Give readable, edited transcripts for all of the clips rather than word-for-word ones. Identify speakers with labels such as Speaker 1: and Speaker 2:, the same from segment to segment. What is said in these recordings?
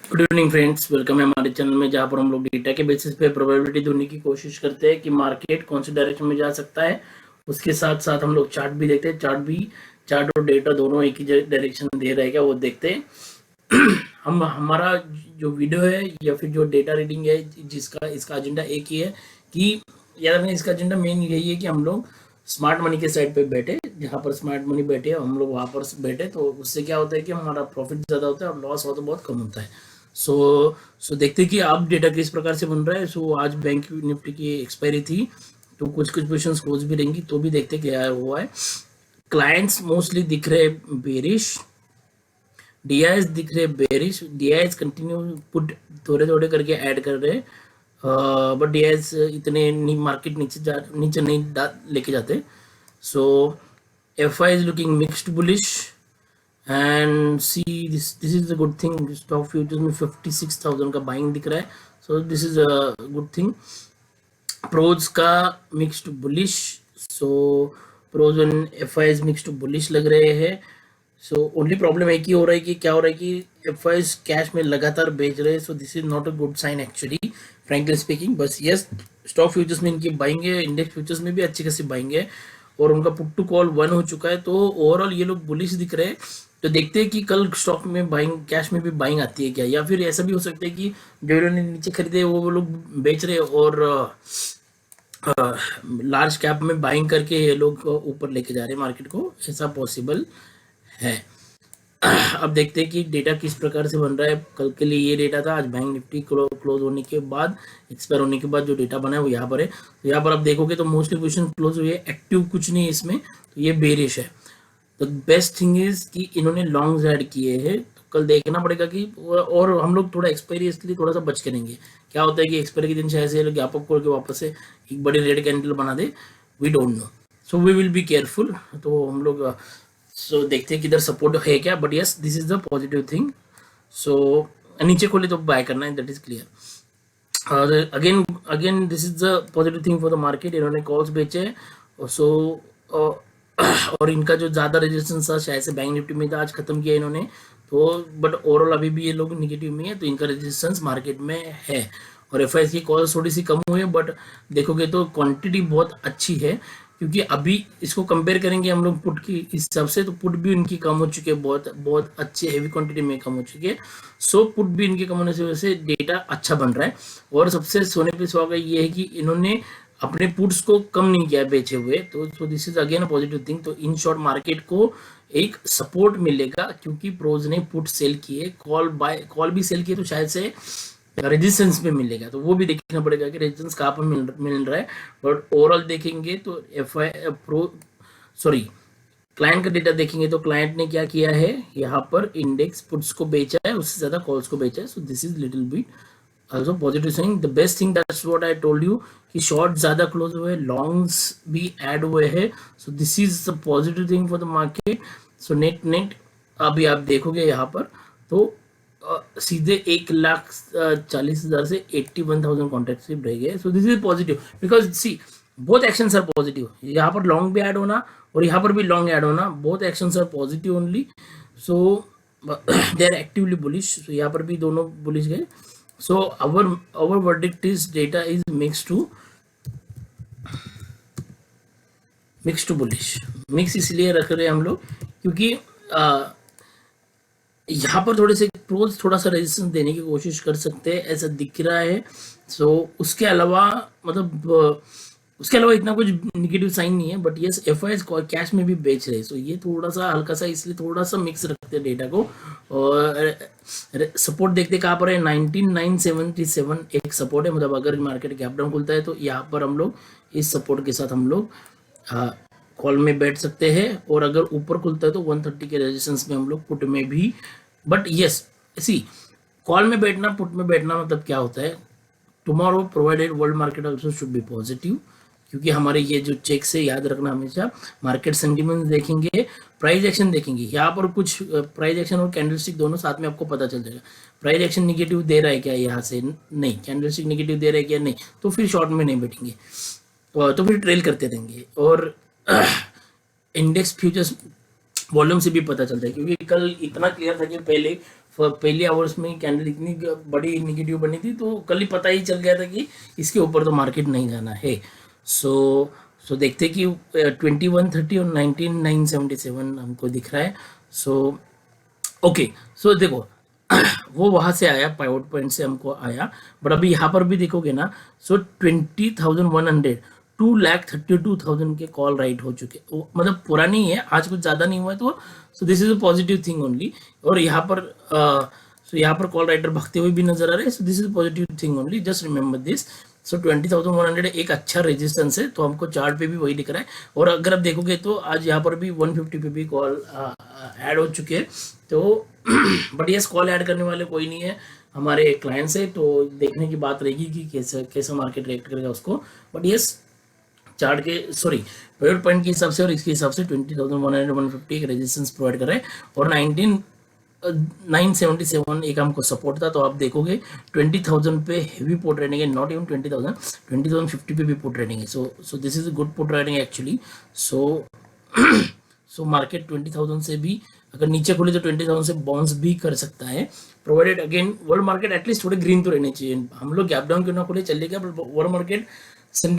Speaker 1: Good evening friends, welcome है हमारे channel में जहां पर हम लोग डेटा के बेसिस पे प्रोबेबिलिटी ढूंढने की कोशिश करते हैं कि मार्केट कौन सी डायरेक्शन में जा सकता है। उसके साथ साथ हम लोग चार्ट भी देखते हैं। चार्ट और डेटा दोनों एक ही डायरेक्शन दे रहा है क्या, वो देखते हैं। हम हमारा जो वीडियो है या फिर जो डेटा रीडिंग है, जिसका इसका एजेंडा एक ही है कि यार में इसका एजेंडा मेन यही है कि हम लोग स्मार्ट मनी के साइड पे बैठे, जहाँ पर स्मार्ट मनी बैठे हम लोग वहाँ पर बैठे, तो उससे क्या होता है कि हमारा प्रॉफिट ज़्यादा होता है और लॉस हो तो बहुत कम होता है। सो देखते हैं कि अब डेटा किस प्रकार से बन रहा है। आज बैंक निफ्टी की एक्सपायरी थी, तो कुछ पोजिशंस क्लोज भी रहेंगी, तो भी देखते क्या हुआ है। क्लाइंट्स मोस्टली दिख रहे बेरिश, डीआईएस दिख रहे बेरिश, डीआईएस कंटिन्यू पुट थोड़े थोड़े करके ऐड कर रहे हैं, बट डीआईएस इतने मार्केट नीचे नहीं लेके जाते। So FI is looking mixed bullish and see this is a good thing. Stock futures में 56,000 का बाइंग दिख रहा है, so this is a good thing. Pros का mixed bullish, so pros and FI mixed bullish लग रहे हैं। So only problem एक ही हो रहा है कि क्या हो रहा है कि एफआई कैश में लगातार बेच रहे हैं, so this is not a good sign actually, frankly speaking. बस यस, स्टॉक फ्यूचर्स में इनकी बाइंग है, इंडेक्स फ्यूचर्स में भी अच्छी खासी बाइंग है और उनका पुट टू कॉल 1 हो चुका है, तो ओवरऑल ये लोग बुलिश दिख रहे हैं। तो देखते हैं कि कल स्टॉक में बाइंग, कैश में भी बाइंग आती है क्या, या फिर ऐसा भी हो सकता है कि जो इन्होंने नीचे खरीदे वो लोग बेच रहे और लार्ज कैप में बाइंग करके ये लोग ऊपर लेके जा रहे हैं मार्केट को, ऐसा पॉसिबल है। अब देखते हैं कि डेटा किस प्रकार से बन रहा है। कल के लिए ये डेटा था, आज बैंक निफ्टी क्लोज होने के बाद, एक्सपायर होने के बाद जो डेटा बना है वो यहाँ पर है। तो यहाँ पर आप देखोगे तो मोस्टली पोजिशन क्लोज हुई है, एक्टिव कुछ नहीं है इसमें, तो ये बेरिश है। द बेस्ट थिंग इज कि इन्होंने लॉन्ग्स ऐड किए हैं, तो कल देखना पड़ेगा कि, और हम लोग थोड़ा एक्सपायरी इसलिए थोड़ा सा बच करेंगे। क्या होता है कि एक्सपायरी के दिन शायद से ये लोग गैप अप करके वापस से एक बड़ी रेड कैंडल बना दे, we don't know, so we will be careful. तो हम लोग देखते हैं किधर सपोर्ट है क्या, but yes this is the positive thing. So नीचे खोले तो बाय करना है, दैट इज क्लियर। और again again this is the positive thing for the market. इन्होंने कॉल्स बेचे, सो और इनका जो ज़्यादा रेजिस्टेंस था शायद से बैंक निफ्टी में था, आज खत्म किया इन्होंने, तो बट ओवरऑल अभी भी ये लोग निगेटिव में है, तो इनका रेजिस्टेंस मार्केट में है। और एफ की कॉल्स थोड़ी सी कम हुई है, बट देखोगे तो क्वांटिटी बहुत अच्छी है, क्योंकि अभी इसको कंपेयर करेंगे हम लोग पुट की हिसाब से, तो पुट भी उनकी कम हो चुकी है, बहुत बहुत अच्छे हेवी क्वांटिटी में कम हो चुकी है। सो पुट भी इनके कम होने से वजह से डेटा अच्छा बन रहा है। और सबसे सोने पे सुहागा ये है कि इन्होंने अपने पुट्स को कम नहीं किया बेचे हुए, तो this is again a positive thing. तो इन शॉर्ट मार्केट को एक सपोर्ट मिलेगा, क्योंकि प्रोज ने पुट सेल किए, कॉल भी सेल किए, तो शायद से रेजिस्टेंस पे मिलेगा, तो वो भी देखना पड़ेगा कि रेजिस्टेंस कहाँ पर मिल रहा है। बट ओवरऑल देखेंगे तो F I pro sorry client का डेटा देखेंगे तो क्लाइंट ने क्या किया है, यहाँ पर इंडेक्स पुट्स को बेचा है, उससे ज्यादा कॉल्स को बेचा है, so this is little bit also positive saying। the best thing, that's what I told you कि शॉर्ट ज्यादा क्लोज हुए, लॉन्ग्स भी ऐड हुए हैं, so this is the positive thing for the market. So net अभी आप देखोगे यहाँ पर तो सीधे 1,40,000 से 81,000 कॉन्ट्रैक्ट रह गए, so this is positive because see both actions are positive. यहाँ पर लॉन्ग भी ऐड होना और यहाँ पर भी लॉन्ग ऐड होना, both actions are positive only, so they are actively bullish. So यहाँ पर भी दोनों बुलिश गए। So our verdict is data is mixed to bullish। Mix इसलिए रख रहे हैं हम लोग क्योंकि यहाँ पर थोड़े से प्रोज थोड़ा सा रेजिस्टेंस देने की कोशिश कर सकते हैं, ऐसा दिख रहा है। सो उसके अलावा मतलब उसके अलावा इतना कुछ निगेटिव साइन नहीं है, but yes F I cash में भी बेच रहे हैं, सो ये थोड़ा सा हल्का सा, इसलिए थोड़ा सा मिक्स रखते हैं डेटा को। और सपोर्ट देखते कहाँ पर है, 19,977 एक सपोर्ट है, मतलब अगर मार्केट गैप डाउन खुलता है तो यहाँ पर हम लोग इस सपोर्ट के साथ हम लोग कॉल में बैठ सकते हैं, और अगर ऊपर खुलता है तो 130 के रेजिस्टेंस में हम लोग पुट में भी। बट यस सी कॉल में बैठना, पुट में बैठना मतलब क्या होता है, tomorrow provided world market also should be positive, क्योंकि हमारे ये जो चेक्स है याद रखना हमेशा, मार्केट सेंटिमेंट देखेंगे, प्राइस एक्शन देखेंगे। यहाँ पर कुछ प्राइस एक्शन और कैंडलस्टिक दोनों साथ में आपको पता चल जाएगा। प्राइस एक्शन निगेटिव दे रहा है क्या यहाँ से, नहीं, कैंडलस्टिक निगेटिव दे रहा है क्या, नहीं, तो फिर शॉर्ट में नहीं बैठेंगे, तो फिर ट्रेल करते रहेंगे। और इंडेक्स फ्यूचर्स वॉल्यूम से भी पता चलता है, क्योंकि कल इतना क्लियर था कि पहले पहली आवर्स में कैंडल इतनी बड़ी निगेटिव बनी थी, तो कल ही पता ही चल गया था कि इसके ऊपर तो मार्केट नहीं जाना है। सो देखते कि 2130 और 19977 हमको दिख रहा है। ओके, सो देखो वो वहां से आया, पाइवट पॉइंट से हमको आया, बट अभी यहाँ पर भी देखोगे ना, सो 20,100 2,32,000 के कॉल राइट हो चुके, मतलब पूरा नहीं है, आज कुछ ज्यादा नहीं हुआ है, तो सो this is a positive thing only. और यहाँ पर सो यहाँ पर कॉल राइटर भागते हुए भी नजर आ रहे हैं, so this is positive thing only, just remember this. So 20,100 एक अच्छा रेजिस्टेंस है, तो हमको चार्ट पे भी वही दिख रहा है। और अगर आप देखोगे तो आज यहाँ पर भी 150 पे भी कॉल ऐड हो चुके हैं, तो बट यस, कॉल ऐड करने वाले कोई नहीं है हमारे क्लाइंट्स है, तो देखने की बात रहेगी कि कैसा मार्केट रिएक्ट करेगा उसको। बट यस, चार्ट के पिवट पॉइंट के हिसाब से और इसके हिसाब से 20,100 150 एक रेजिस्टेंस प्रोवाइड कर रहे हैं, और 977 एक हमको सपोर्ट था। तो आप देखोगे 20,000 पे हेवी पोर्ट रेटिंग है, नॉट इवन 20,000, 20,050 पे भी पोर्ट रेटिंग है। So this is a good port rating actually. So market 20,000 से भी अगर नीचे खुले तो 20,000 से बाउंस भी कर सकता है, provided again world market at least थोड़े ग्रीन तो रहने चाहिए। हम लोग गैप डाउन क्यों ना खुले चलेगा, बट वर्ल्ड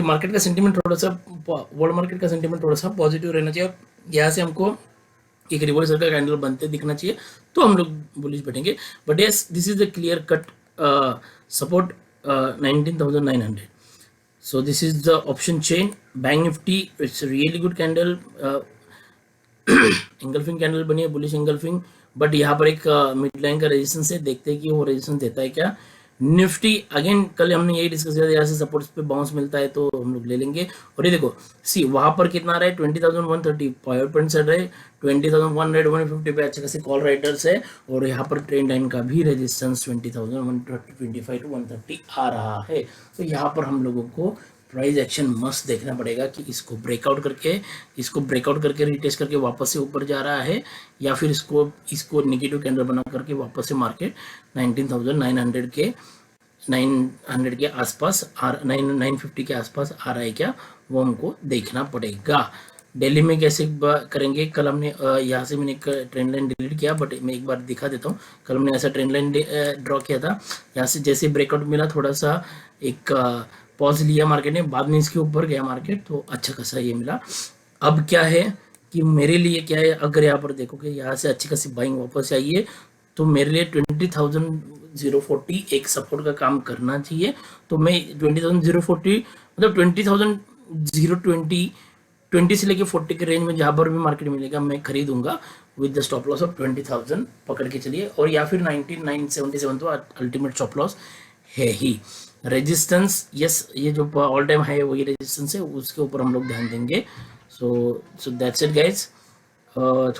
Speaker 1: मार्केट का सेंटीमेंट थोड़ा सा, वर्ल्ड मार्केट का सेंटीमेंट थोड़ा सा पॉजिटिव रहना चाहिए। यहाँ से हमको एक रिवर्सल का कैंडल बनते दिखना चाहिए, तो हम लोग बुलिश बैठेंगे। But yes, this is the clear cut support 19,900। So this is the option chain. Bank Nifty, it's a really good candle, engulfing candle बनी है, बुलिश engulfing, बट यहाँ पर एक मिड लाइन का रेजिस्टेंस है, देखते हैं कि वो रेजिस्टेंस देता है क्या। निफ्टी अगेन कल हमने यही डिस्कस किया था, यहाँ से सपोर्ट्स पे बाउंस मिलता है तो हम लोग ले लेंगे। और ये देखो सी वहां पर कितना रहा है, 20,130 5 पॉइंट से रहे, 20,100 150 पे अच्छे खासे कॉल राइटर्स है, और यहाँ पर ट्रेंड लाइन का भी रेजिस्टेंस 20,125 टू 130 आ रहा है। तो यहाँ पर हम लोगों को प्राइस एक्शन मस्त देखना पड़ेगा कि इसको ब्रेकआउट करके रिटेस्ट करके वापस से ऊपर जा रहा है, या फिर इसको नेगेटिव कैंडल बना करके वापस से मार्केट 19,900 के आसपास 950 के आसपास आ रहा है क्या, वो हमको देखना पड़ेगा। दिल्ली में कैसे करेंगे, कल हमने यहाँ से मैंने एक ट्रेंड लाइन डिलीट किया, बट मैं एक बार दिखा देता हूँ। कल हमने ऐसा ट्रेंड लाइन ड्रॉ किया था, यहाँ से जैसे ब्रेकआउट मिला, थोड़ा सा एक पॉज लिया मार्केट ने, बाद में इसके ऊपर गया मार्केट, तो अच्छा खासा ये मिला। अब क्या है कि मेरे लिए क्या है, अगर यहाँ पर देखोगे यहाँ से अच्छी खासी बाइंग वापस आई है, तो मेरे लिए 20,040 एक सपोर्ट का काम करना चाहिए। तो मैं 20,040 मतलब 20,020 से लेके 40 के रेंज में जहां पर भी मार्केट मिलेगा मैं खरीदूंगा, with the stop loss of 20,000 पकड़ के चलिए, और या फिर 19,977 तो अल्टीमेट स्टॉप लॉस है ही। रेजिस्टेंस यस, ये जो ऑल टाइम हाई है वही रेजिस्टेंस है, उसके ऊपर हम लोग ध्यान देंगे। So that's it guys.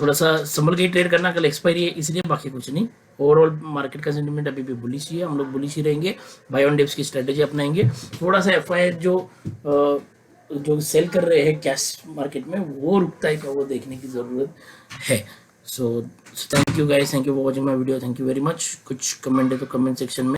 Speaker 1: थोड़ा सा संभल के ट्रेड करना, कल एक्सपायरी है इसलिए, बाकी कुछ नहीं। ओवरऑल मार्केट का सेंटीमेंट अभी भी बुलिश ही है, हम लोग बुलिश ही रहेंगे, बाय ऑन डिप्स की स्ट्रेटेजी अपनाएंगे। थोड़ा सा एफआईआर जो सेल कर रहे हैं कैश मार्केट में, वो रुकता है क्या, वो देखने की जरूरत है। So thank you guys, thank you for watching my video, thank you very much. कुछ कमेंट है तो कमेंट सेक्शन में